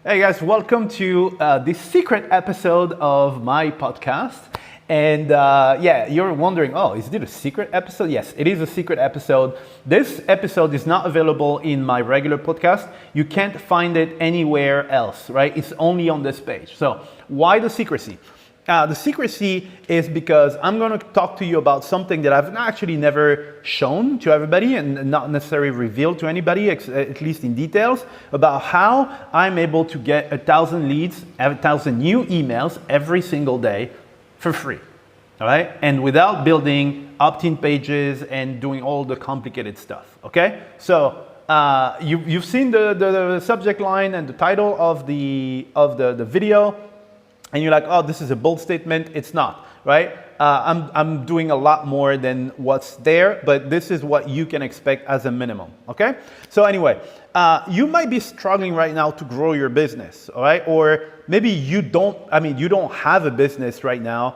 Hey guys, welcome to this secret episode of my podcast. And yeah, you're wondering, oh, is it a secret episode? Yes, it is a secret episode. This episode is not available in my regular podcast. You can't find it anywhere else, right? It's only on this page. So why the secrecy? The secrecy is because I'm going to talk to you about something that I've actually never shown to everybody and not necessarily revealed to anybody, at least in details, about how I'm able to get 1,000 leads, 1,000 new emails every single day for free, all right? And without building opt-in pages and doing all the complicated stuff, okay? So you've seen the subject line and the title of the video. And you're like, oh, this is a bold statement. It's not, right? I'm doing a lot more than what's there, but this is what you can expect as a minimum, okay? So anyway, you might be struggling right now to grow your business, all right? Or maybe you don't have a business right now,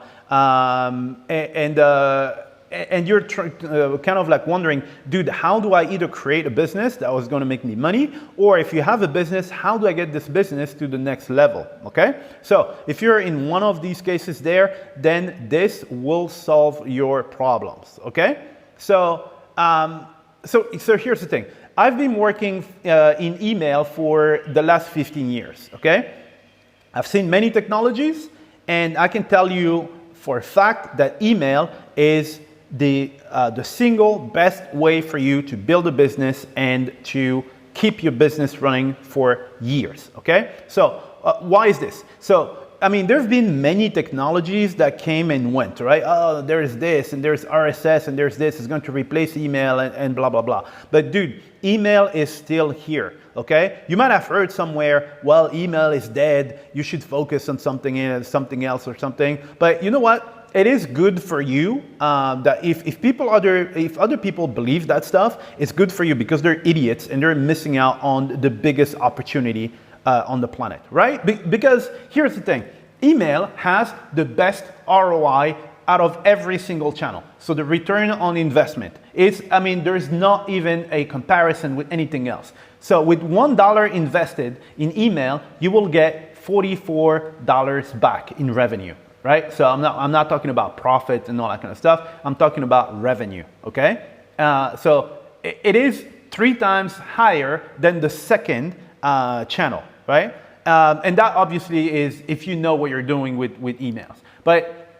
and you're kind of like wondering, dude, how do I either create a business that was going to make me money, or if you have a business, how do I get this business to the next level, okay? So if you're in one of these cases there, then this will solve your problems, okay? So, so here's the thing. I've been working in email for the last 15 years, okay? I've seen many technologies, and I can tell you for a fact that email is the single best way for you to build a business and to keep your business running for years, okay? So why is this? So, I mean, there's been many technologies that came and went, right? Oh, there's this and there's RSS and there's this, it's going to replace email and blah, blah, blah. But dude, email is still here, okay? You might have heard somewhere, well, email is dead, you should focus on something else or something. But you know what? It is good for you that if other people believe that stuff, it's good for you because they're idiots and they're missing out on the biggest opportunity on the planet, right? Because here's the thing, email has the best ROI out of every single channel. So the return on investment is, I mean, there's not even a comparison with anything else. So with $1 invested in email, you will get $44 back in revenue. Right? So I'm not talking about profit and all that kind of stuff. I'm talking about revenue, okay? So it is 3 times higher than the second channel, right? And that obviously is if you know what you're doing with emails. But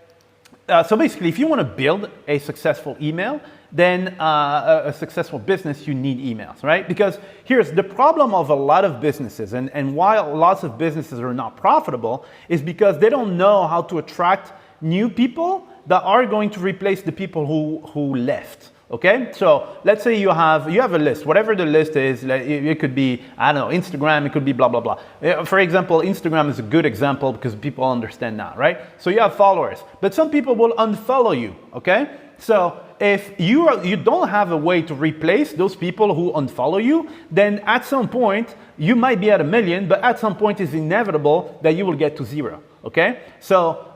so basically, if you want to build a successful email, then a successful business, you need emails, right? Because here's the problem of a lot of businesses, and why lots of businesses are not profitable is because they don't know how to attract new people that are going to replace the people who left. Okay, so let's say you have a list, whatever the list is. It could be, I don't know, Instagram, it could be blah, blah, blah. For example, Instagram is a good example because people understand that, right? So you have followers, but some people will unfollow you, okay? So if you don't have a way to replace those people who unfollow you, then at some point, you might be at 1 million, but at some point it's inevitable that you will get to 0, okay? So,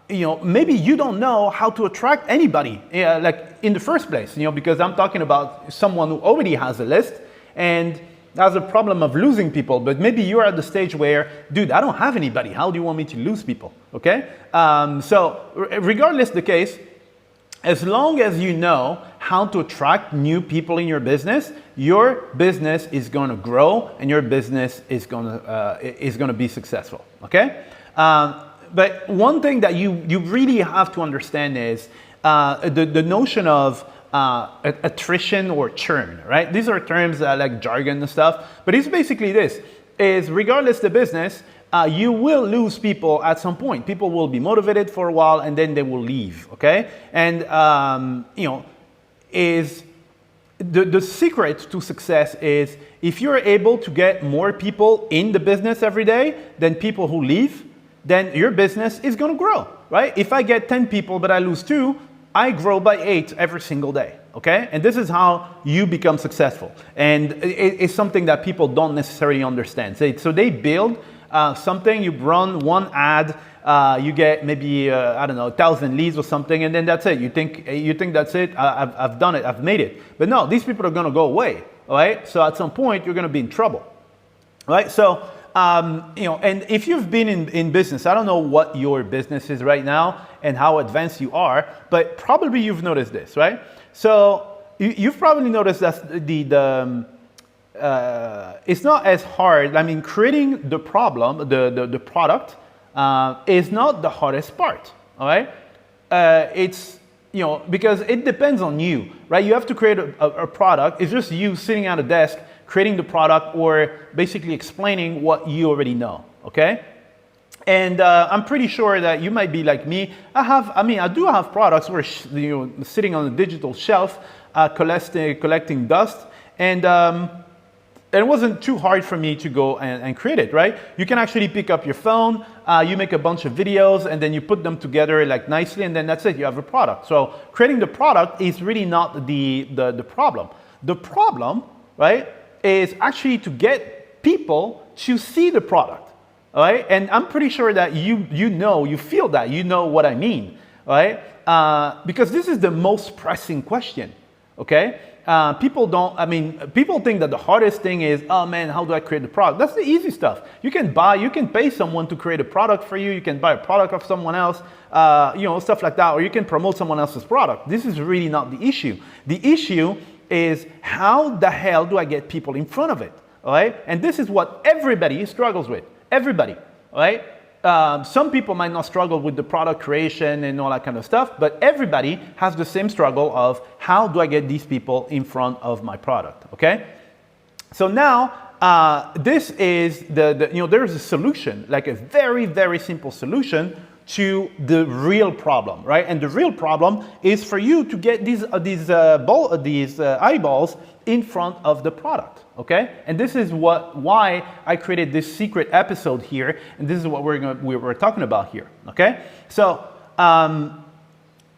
you know, maybe you don't know how to attract anybody, like in the first place, you know, because I'm talking about someone who already has a list and has a problem of losing people, but maybe you're at the stage where, dude, I don't have anybody. How do you want me to lose people, okay? So regardless the case, as long as you know how to attract new people in your business is going to grow and your business is going to be successful, okay? But one thing that you really have to understand is the notion of attrition or churn, right? These are terms like jargon and stuff, but it's basically this, is regardless the business, you will lose people at some point. People will be motivated for a while and then they will leave, okay? And, you know, the secret to success is if you're able to get more people in the business every day than people who leave, then your business is going to grow, right? If I get 10 people but I lose 2, I grow by 8 every single day, okay? And this is how you become successful. And it's something that people don't necessarily understand. So they build something, you run one ad, you get maybe, I don't know, 1,000 leads or something, and then that's it. You think that's it, I've done it, I've made it. But no, these people are going to go away, all right? So at some point, you're going to be in trouble, right? So and if you've been in business, I don't know what your business is right now and how advanced you are, but probably you've noticed this, right? So you've probably noticed that it's not as hard. I mean, creating the problem, the product, is not the hardest part, all right? It's, because it depends on you, right? You have to create a product. It's just you sitting at a desk, creating the product, or basically explaining what you already know, okay? And I'm pretty sure that you might be like me. I do have products where, sitting on a digital shelf, collecting dust, and it wasn't too hard for me to go and create it, right? You can actually pick up your phone, you make a bunch of videos, and then you put them together like nicely, and then that's it, you have a product. So creating the product is really not the problem. The problem, right, is actually to get people to see the product, all right? And I'm pretty sure that you feel that, you know what I mean, all right? Because this is the most pressing question, okay? People think that the hardest thing is, oh man, how do I create the product? That's the easy stuff. You can pay someone to create a product for you. You can buy a product of someone else, stuff like that, or you can promote someone else's product. This is really not the issue. The issue is, how the hell do I get people in front of it, all right? And this is what everybody struggles with, everybody, all right? Some people might not struggle with the product creation and all that kind of stuff, but everybody has the same struggle of, how do I get these people in front of my product, okay? So now, this is there is a solution, like a very, very simple solution to the real problem, right? And the real problem is for you to get these eyeballs in front of the product, okay? And this is why I created this secret episode here, and this is what we're talking about here, okay? So,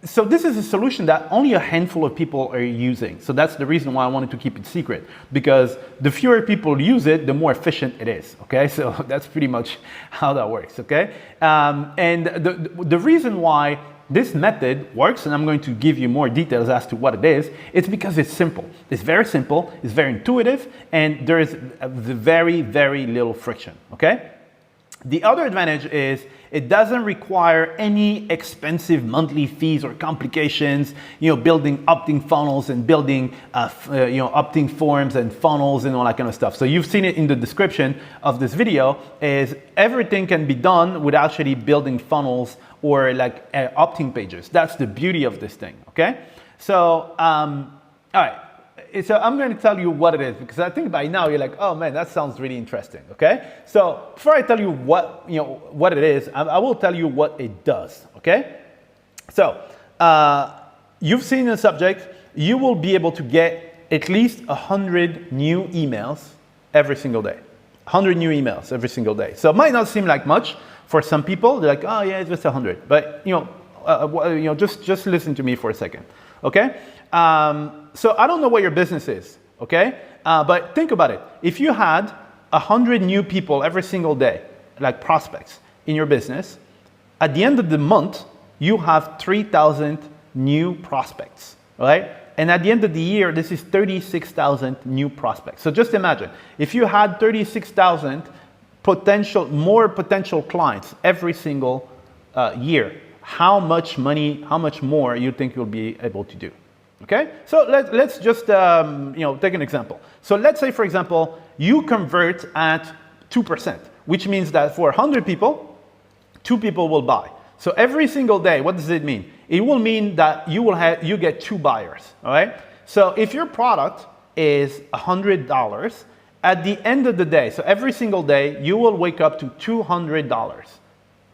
so this is a solution that only a handful of people are using. So that's the reason why I wanted to keep it secret, because the fewer people use it, the more efficient it is, okay? So that's pretty much how that works, okay? And the reason why this method works, and I'm going to give you more details as to what it is, it's because it's simple. It's very simple, it's very intuitive, and there is very, very little friction, okay? The other advantage is it doesn't require any expensive monthly fees or complications, building opt-in funnels and building, opt-in forms and funnels and all that kind of stuff. So you've seen it in the description of this video, is everything can be done without actually building funnels or like opt-in pages. That's the beauty of this thing, okay? So, all right. So I'm going to tell you what it is, because I think by now you're like, oh man, that sounds really interesting, okay? So before I tell you what it is, I will tell you what it does, okay? So you've seen the subject. You will be able to get at least 100 new emails every single day. 100 new emails every single day. So it might not seem like much for some people. They're like, oh yeah, it's just 100. But just listen to me for a second, okay? So I don't know what your business is, okay? But think about it. If you had 100 new people every single day, like prospects in your business, at the end of the month, you have 3,000 new prospects, right? And at the end of the year, this is 36,000 new prospects. So just imagine, if you had 36,000 more potential clients every single year, how much money, how much more you think you'll be able to do? Okay, so let's just take an example. So let's say, for example, you convert at 2%, which means that for 100 people, 2 people will buy. So every single day, what does it mean? It will mean that you get 2 buyers. All right. So if your product is $100, at the end of the day, so every single day, you will wake up to $200.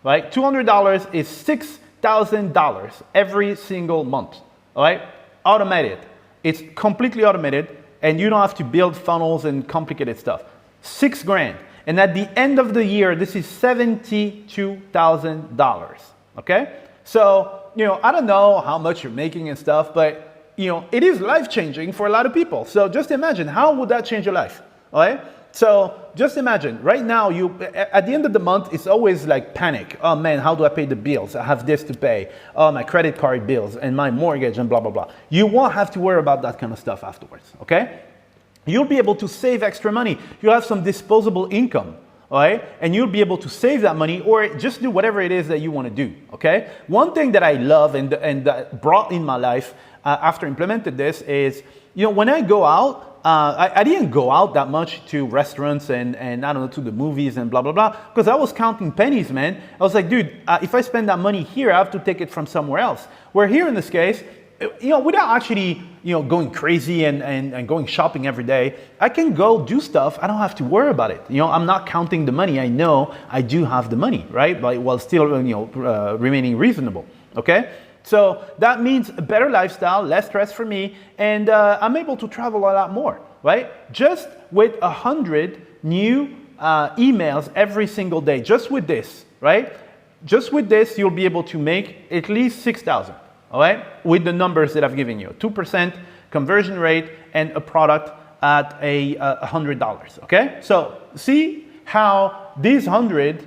Right? $200 is $6,000 every single month. All right. Automated. It's completely automated, and you don't have to build funnels and complicated stuff. $6,000. And at the end of the year, this is $72,000. Okay? So, I don't know how much you're making and stuff, but, it is life-changing for a lot of people. So just imagine, how would that change your life? All right? So just imagine, right now, at the end of the month, it's always like panic. Oh man, how do I pay the bills? I have this to pay. Oh, my credit card bills and my mortgage and blah, blah, blah. You won't have to worry about that kind of stuff afterwards, okay? You'll be able to save extra money. You'll have some disposable income, all right? And you'll be able to save that money or just do whatever it is that you want to do, okay? One thing that I love and that brought in my life after implemented this is, you know, when I go out, I didn't go out that much to restaurants and I don't know, to the movies and blah, blah, blah, because I was counting pennies, man. I was like, dude, if I spend that money here, I have to take it from somewhere else. Where here in this case, you know, without actually, you know, going crazy and going shopping every day, I can go do stuff. I don't have to worry about it. You know, I'm not counting the money. I know I do have the money, right? But while still, you know, remaining reasonable, okay? So that means a better lifestyle, less stress for me, and I'm able to travel a lot more, right? Just with 100 new emails every single day, just with this, right? Just with this, you'll be able to make at least 6,000. All right, with the numbers that I've given you, 2% conversion rate and a product at $100, okay? So see how these 100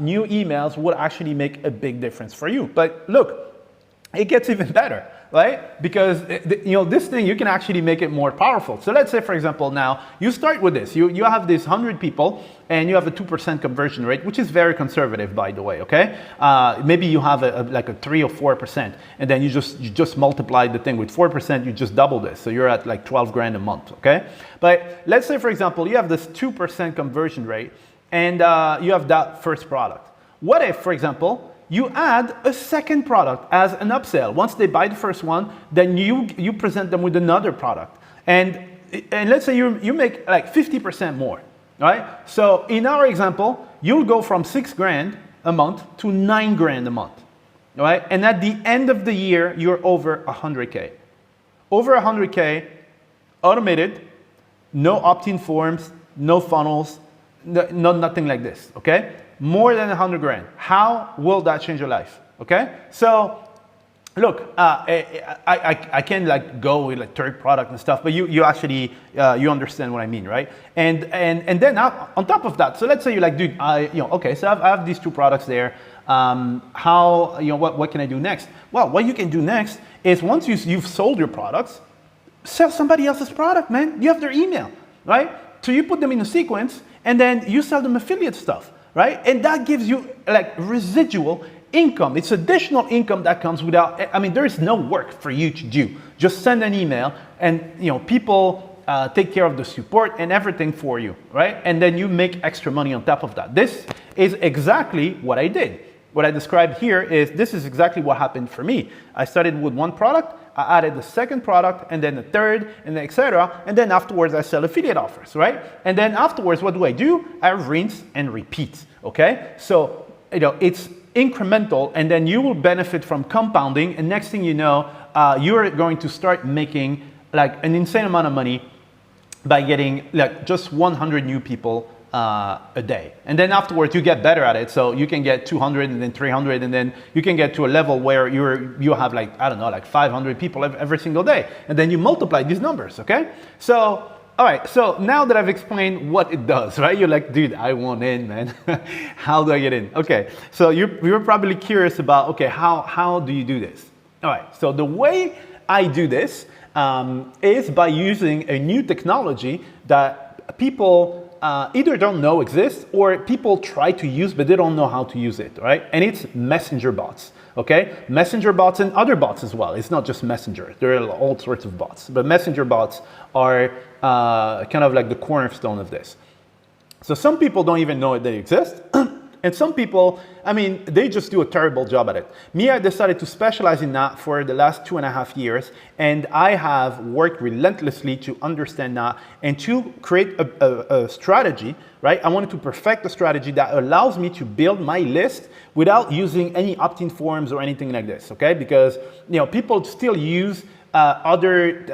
new emails would actually make a big difference for you. But look, it gets even better, right? Because you know, this thing, you can actually make it more powerful. So let's say, for example, now you start with this. You have these 100 people and you have a 2% conversion rate, which is very conservative, by the way, okay? Maybe you have like a 3 or 4%, and then you just multiply the thing with 4%, you just double this. So you're at like 12 grand a month, okay? But let's say, for example, you have this 2% conversion rate and you have that first product. What if, for example, you add a second product as an upsell? Once they buy the first one, then you present them with another product. And let's say you make like 50% more, right? So in our example, you'll go from 6 grand a month to 9 grand a month, right? And at the end of the year, you're over 100K. Over 100K, automated, no opt-in forms, no funnels, nothing like this, okay? More than 100 grand. How will that change your life? Okay? So, look, I can like go with like third product and stuff, but you actually, you understand what I mean, right? And then on top of that, so let's say you're like, dude, okay, so I have these 2 products there. How, you know, what can I do next? Well, what you can do next is once you've sold your products, sell somebody else's product, man. You have their email, right? So you put them in a sequence and then you sell them affiliate stuff. Right? And that gives you like residual income. It's additional income that comes without, I mean, there is no work for you to do. Just send an email and, you know, people take care of the support and everything for you, right? And then you make extra money on top of that. This is exactly what I did. What I described here is this is exactly what happened for me. I started with 1 product. I added the second product and then the third and then etc. And then afterwards I sell affiliate offers, right? And then afterwards, what do? I rinse and repeat, okay? So, you know, it's incremental and then you will benefit from compounding. And next thing you know, you're going to start making like an insane amount of money by getting like just 100 new people a day. And then afterwards you get better at it. So you can get 200 and then 300 and then you can get to a level where you have like, I don't know, like 500 people every single day. And then you multiply these numbers, okay? So, all right, so now that I've explained what it does, right? You're like, dude, I want in, man. How do I get in? Okay, so you're probably curious about, okay, how do you do this? All right, so the way I do this is by using a new technology that people either don't know exists or people try to use but they don't know how to use it, right? And it's messenger bots, okay? Messenger bots and other bots as well. It's not just messenger. There are all sorts of bots, but messenger bots are kind of like the cornerstone of this. So some people don't even know they exist. And some people, I mean, they just do a terrible job at it. Me, I decided to specialize in that for the last 2.5 years. And I have worked relentlessly to understand that and to create a strategy, right? I wanted to perfect a strategy that allows me to build my list without using any opt-in forms or anything like this, okay? Because, you know, people still use other,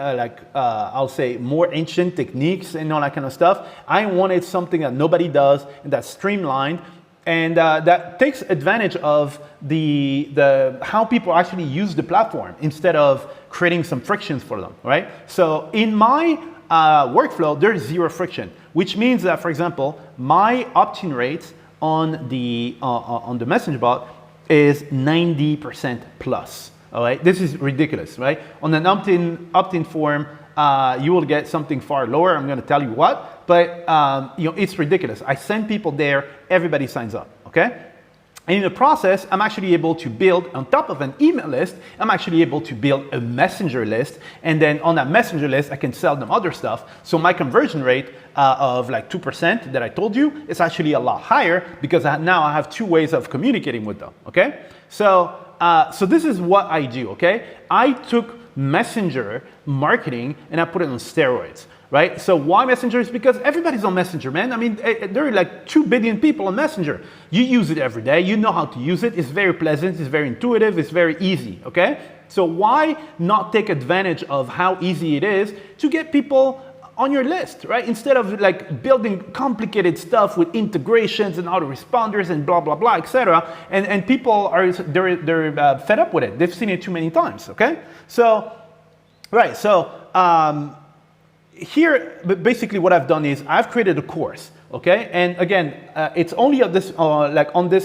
I'll say more ancient techniques and all that kind of stuff. I wanted something that nobody does and that's streamlined. And that takes advantage of the how people actually use the platform instead of creating some frictions for them, right? So in my workflow, there's 0 friction, which means that, for example, my opt-in rate on the message bot is 90% plus. All right, this is ridiculous, right? On an opt-in form, you will get something far lower. I'm going to tell you what, but it's ridiculous. I send people there, everybody signs up, okay? And in the process, I'm actually able to build, on top of an email list, I'm actually able to build a messenger list. And then on that messenger list, I can sell them other stuff. So my conversion rate of like 2% that I told you is actually a lot higher because now I have two ways of communicating with them, okay? So this is what I do, okay? I took messenger marketing and I put it on steroids. Right? So why Messenger? Is because everybody's on Messenger, man. I mean, there are like 2 billion people on Messenger. You use it every day. You know how to use it. It's very pleasant. It's very intuitive. It's very easy, okay? So why not take advantage of how easy it is to get people on your list, right? Instead of like building complicated stuff with integrations and autoresponders and blah, blah, blah, etc. And people are, they're fed up with it. They've seen it too many times, okay? So, right, so, here, basically what I've done is I've created a course, okay? And again, it's only on this,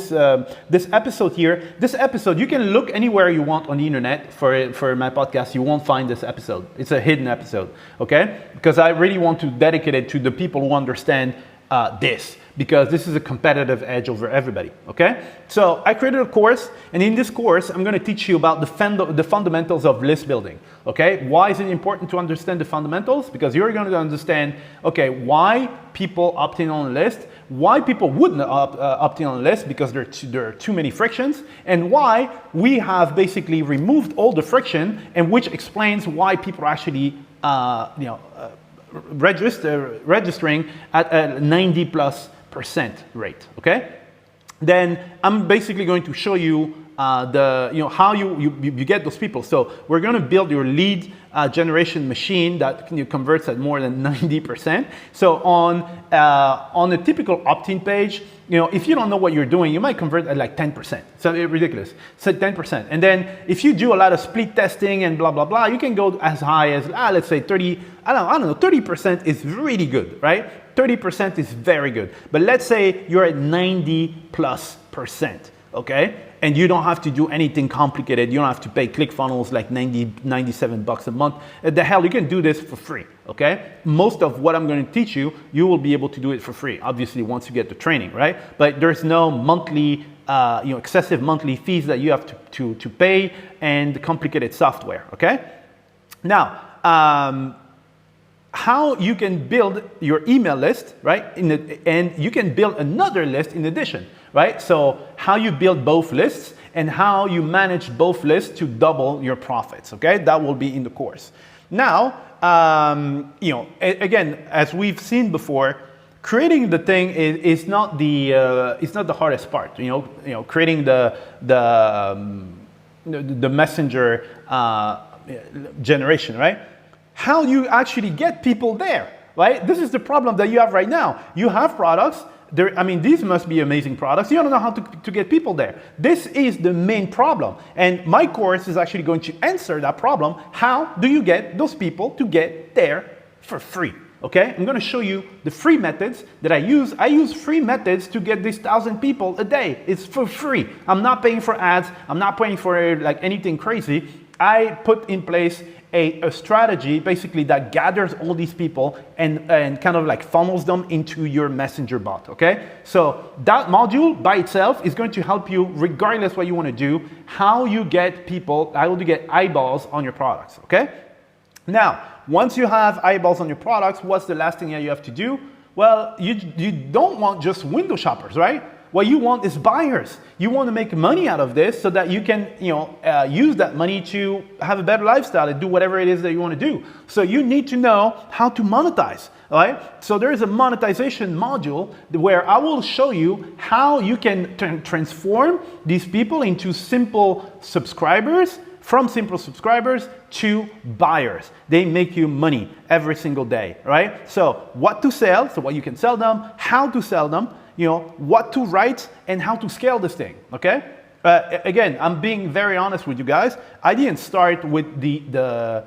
this episode here. This episode, you can look anywhere you want on the internet for my podcast. You won't find this episode. It's a hidden episode, okay? Because I really want to dedicate it to the people who understand this, because this is a competitive edge over everybody, okay? So I created a course, and in this course, I'm gonna teach you about the fundamentals of list building, okay? Why is it important to understand the fundamentals? Because you're gonna understand, okay, why people opt in on a list, why people wouldn't opt in on a list because there are too many frictions, and why we have basically removed all the friction, and which explains why people are actually, registering at a 90+% rate, okay? Then I'm basically going to show you how you get those people. So we're going to build your lead generation machine that converts at more than 90%. So on a typical opt-in page, if you don't know what you're doing, you might convert at like 10%. So it's ridiculous. So 10%. And then if you do a lot of split testing and blah, blah, blah, you can go as high as, let's say 30, I don't know, 30% is really good, right? 30% is very good. But let's say you're at 90+%, okay? And you don't have to do anything complicated. You don't have to pay ClickFunnels like $97 a month. The hell, you can do this for free, okay? Most of what I'm going to teach you, you will be able to do it for free, obviously, once you get the training, right? But there's no monthly, excessive monthly fees that you have to pay and complicated software, okay? Now, how you can build your email list, right? And you can build another list in addition, right? So how you build both lists and how you manage both lists to double your profits, okay? That will be in the course. Now, again, as we've seen before, creating the thing is not the hardest part. Creating the messenger generation, right? How you actually get people there, right? This is the problem that you have right now. You have products. These must be amazing products. You don't know how to get people there. This is the main problem. And my course is actually going to answer that problem. How do you get those people to get there for free? Okay, I'm going to show you the free methods that I use. I use free methods to get these 1,000 people a day. It's for free. I'm not paying for ads. I'm not paying for like anything crazy. I put in place a strategy basically that gathers all these people and kind of like funnels them into your messenger bot, okay? So that module by itself is going to help you regardless what you want to do, how you get people, how you get eyeballs on your products, okay? Now, once you have eyeballs on your products, what's the last thing that you have to do? Well, you don't want just window shoppers, right? What you want is buyers. You want to make money out of this so that you can, use that money to have a better lifestyle and do whatever it is that you want to do. So you need to know how to monetize, all right? So there is a monetization module where I will show you how you can transform these people into simple subscribers, from simple subscribers to buyers. They make you money every single day, right? So what to sell, so what you can sell them, how to sell them, what to write and how to scale this thing, okay? Again, I'm being very honest with you guys. I didn't start with the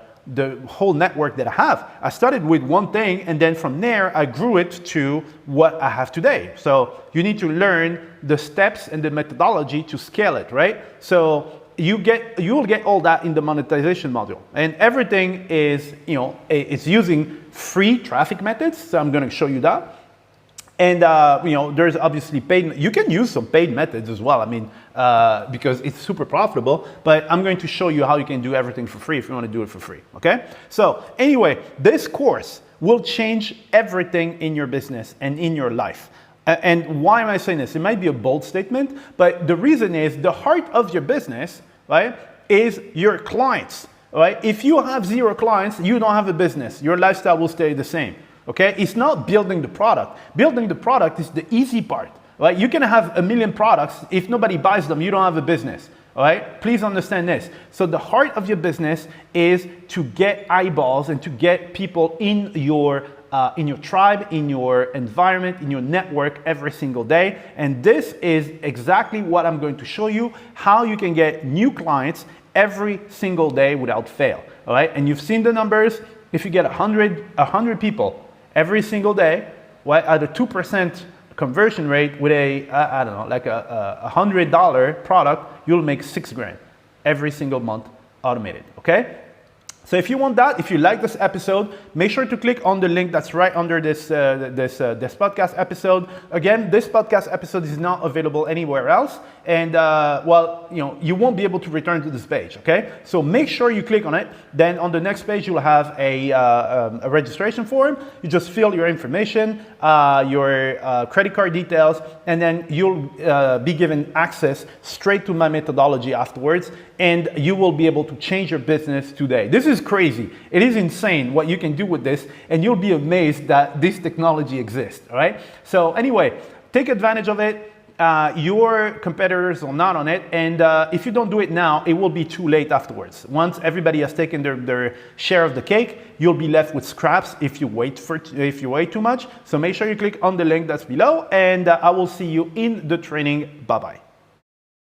whole network that I have. I started with one thing, and then from there, I grew it to what I have today. So you need to learn the steps and the methodology to scale it, right? So you'll get all that in the monetization module, and everything is, it's using free traffic methods. So I'm going to show you that. And there's obviously paid. You can use some paid methods as well. I mean, because it's super profitable. But I'm going to show you how you can do everything for free if you want to do it for free. Okay. So anyway, this course will change everything in your business and in your life. And why am I saying this? It might be a bold statement, but the reason is the heart of your business, right, is your clients. Right? If you have 0 clients, you don't have a business. Your lifestyle will stay the same. Okay, it's not building the product. Building the product is the easy part, right? You can have 1 million products. If nobody buys them, you don't have a business, all right? Please understand this. So the heart of your business is to get eyeballs and to get people in your tribe, in your environment, in your network every single day. And this is exactly what I'm going to show you, how you can get new clients every single day without fail, all right? And you've seen the numbers. If you get 100 people every single day, right, at a 2% conversion rate with a, I don't know, like a $100 product, you'll make $6,000 every single month automated, okay? So if you want that, if you like this episode, make sure to click on the link that's right under this podcast episode. Again, this podcast episode is not available anywhere else. And you won't be able to return to this page, okay? So make sure you click on it. Then on the next page, you'll have a registration form. You just fill your information, your credit card details, and then you'll be given access straight to my methodology afterwards. And you will be able to change your business today. This is crazy. It is insane what you can do with this, and you'll be amazed that this technology exists, all right? So anyway, take advantage of it. Your competitors are not on it, and if you don't do it now, it will be too late afterwards. Once everybody has taken their share of the cake, you'll be left with scraps if you wait too much. So make sure you click on the link that's below, and I will see you in the training. Bye-bye.